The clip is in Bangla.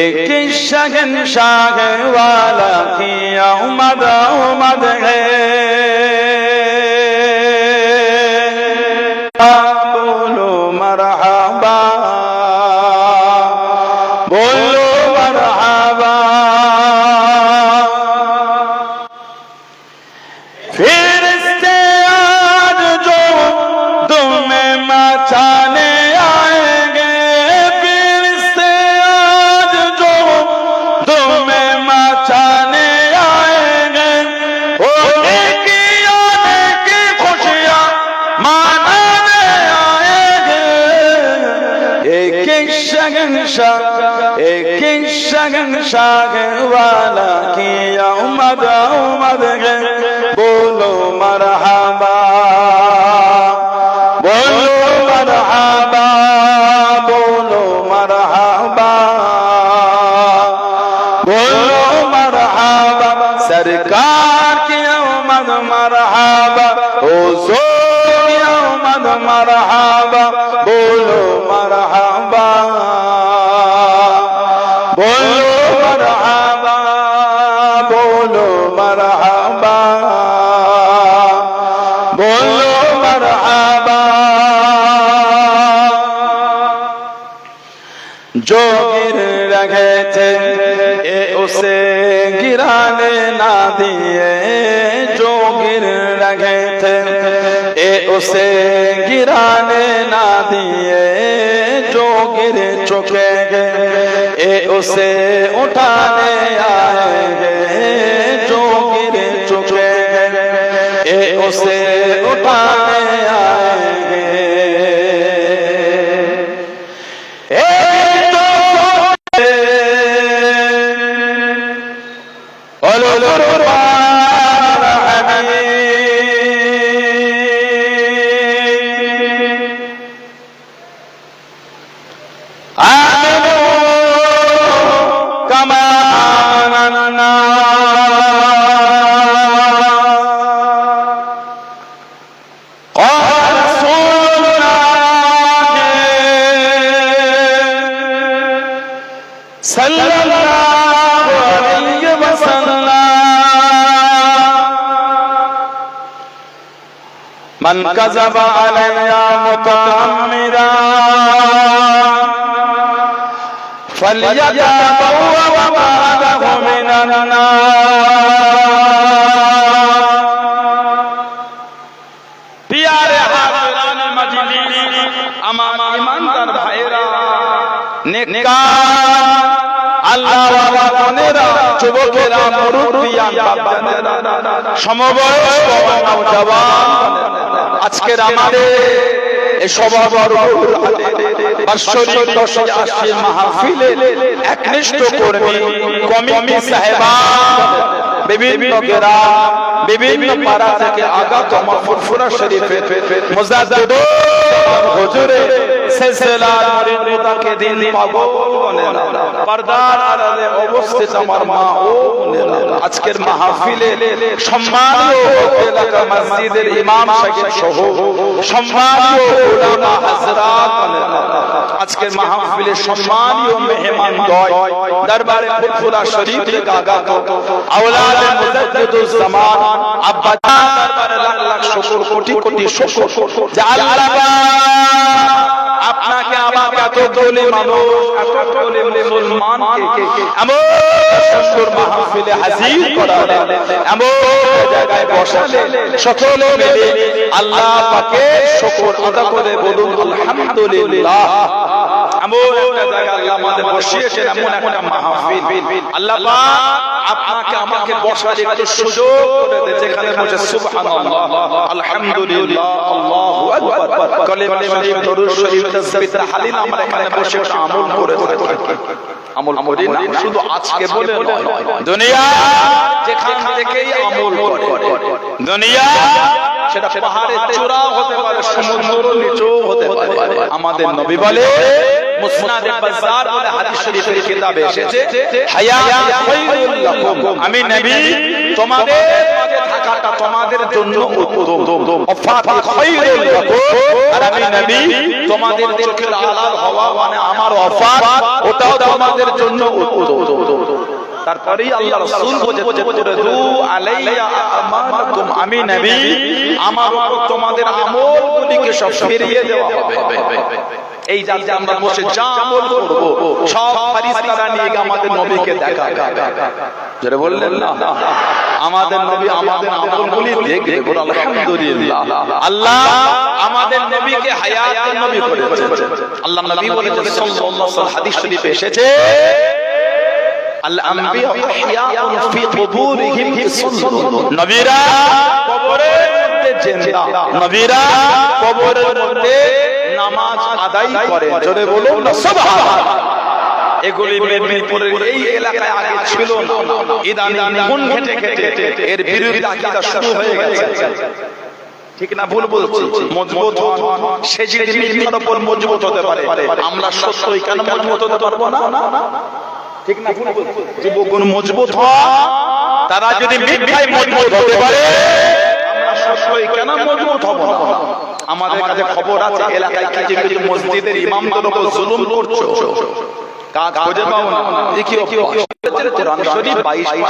एक शहंशाह वाला की आमद आमद है। बोलो मरहबा, बोलो मरहबा। फिरिश्ते आज जो तुम्हें मचाने आएंगे, फिरिश्ते आज जो तुम्हें मचाने आएंगे, वो एक आने की खुशियां मनाने आएंगे। एक शहंशाह वाला की आमद आमद है। बोलो मरहबा, बोलो मरहबा, बोलो मरहबा, बोलो मरहबा। सरकार की आमद मरहबा, हुजूर की आमद मरहबा। बोलो मरहबा, बोलो मरहबा, बोलो मरहबा, बोलो मरहबा। जो गिर रहे थे उसे गिराने ना दिए, जो गिर रहे थे उसे गिराने ना दिए, जो गिर चुके गए उसे उठाने आएंगे, जो गिर चुके गए उसे उठाने आएंगे। सल्लल्लाहु अलैहि वसल्लम मन कज़बा अलैया मुतअम्मिदा फल्यतबव्वा मक़अदहु मिनन नार। प्यारे हाज़िरान मजलिस, अमामा ईमानदार भाईरा, नेककार আল্লাহ ওয়ালা বোনেরা, যুবকেরা, মুরব্বিয়ান, বাবানেরা, সমবয়স্ক নওজওয়ান, আজকের আমাদের এই সভাবর্গর বার্ষিক ৮০ মাহফিলে একনিষ্ঠ কর্মী কমিটি সাহেবান, বিভিন্ন গ্রাম, বিভিন্ন পাড়া থেকে আগত ফুরফুরা শরীফের মুজাদ্দিদ হুজুরে সিলসিলার মুরিদাকে দিন পাগল বনেরা, পর্দার আড়ালে অবস্থিত আমার মা ও বোনেরা, আজকের মাহফিলে সম্মানীয় এলাকা মসজিদের ইমাম সাহেব সহ সম্মানীয় উলামা হযরত বনেরা, আজকের মাহফিলে সম্মানীয় মেহমান দয় দরবারে ফুরফুরা শরীফ থেকে আগত আওলাদে মুজাদ্দিদুজ জামান আব্বা জান দরবারে লাখ লাখ শুকর, কোটি কোটি শুকর যে আল্লাহ আপনাকে আমাকে এত দৌলি মানুষ, এত দৌলি মুসলমানকে এমন সুন্দর মাহফিলে হাজির করালেন, এমন জায়গায় বসালেন, সকলে মিলে আল্লাহ পাকে শুকর আদা করে বলুন আলহামদুলিল্লাহ। এমন একটা জায়গা আল্লাহ আমাদের বসিয়েছেন, এমন একটা মাহফিল আল্লাহ পাক আপনাকে আমাকে বসার একটু সুযোগ করে দেন, যেখানে বসে সুবহানাল্লাহ, আলহামদুলিল্লাহ, আল্লাহু আকবার, কালিমা শরীফ, দরুদ শরীফ, তাসবিহ, তাহলিল আমরা এখানে বসে আমল করে থাকি। আমল করি না শুধু আজকে বলে নয়, দুনিয়া যেখান থেকেই আমল করে, দুনিয়া সেটা পাহাড়ের চূড়াও হতে পারে, সমুদ্রের নিচেও হতে পারে। আমাদের নবী বলে, মুসনাদ বাজ্জার বলে হাদিস শরীফের কিতাবে এসেছে, হায়াত খায়রুল লাকুম, আমি নবী তোমাদের মাঝে থাকাটা তোমাদের জন্য উত্তম, ওয়াফাত খায়রুল লাকুম, আর আমি নবী তোমাদের চোখের আড়াল হওয়া মানে আমার ওয়াফাত ওটাও তোমাদের জন্য উত্তম। তারপরেই আল্লাহ রাসূল বলেছেন, দু আলাইয়া আমালাকুম, আমি নবী আমার উপর তোমাদের আমলগুলিকে সব ফিরিয়ে দেওয়া হবে। এই যে আমরা বসে যা আমল করব সব ফেরেশতারা নিয়ে আমাদের নবীকে দেখাবে। যারা বললেন না আমাদের নবী আমাদের আমলগুলি দেখবে, বলুন আলহামদুলিল্লাহ। আল্লাহ আমাদের নবীকে হায়াতের নবী করেছেন। আল্লাহ নবী বলেছেন সাল্লাল্লাহু আলাইহি ওয়াসাল্লাম, হাদিস শরীফে এসেছে, আল আম্বিয়া আহইয়াউন ফি কুবুরিহিম ইউসাল্লুন, নবীরা কবরের মধ্যে জিন্দা, নবীরা কবরের মধ্যে নামাজ আদায় করে। জোরে বলুন না সুবহানাল্লাহ। এগুলি মেদিনীপুরের এই এলাকায় আগে ছিল না, ইদানিং মন ঘেটে ঘেটে এর বিরুদ্ধে আকীদা শুরু হয়ে গেছে। ঠিক না ভুল বলছি? মজবুত হন, সে যদি মিথ্যার উপর মজবুত হতে পারে, আমরা সত্যই কেন মজবুত হতে পারবো না? ঠিক না ভুল বলছি? যুবকগণ মজবুত হয়, তারা যদি মিথ্যায় মজবুত হতে পারে, আমরা সত্যই কেন মজবুত হব না? আমাদের কাছে খবর আছে এলাকায় কিছু কিছু মসজিদের ইমামদের উপর জুলুম করছো, কাজ খুঁজে পাও না। দেখি 22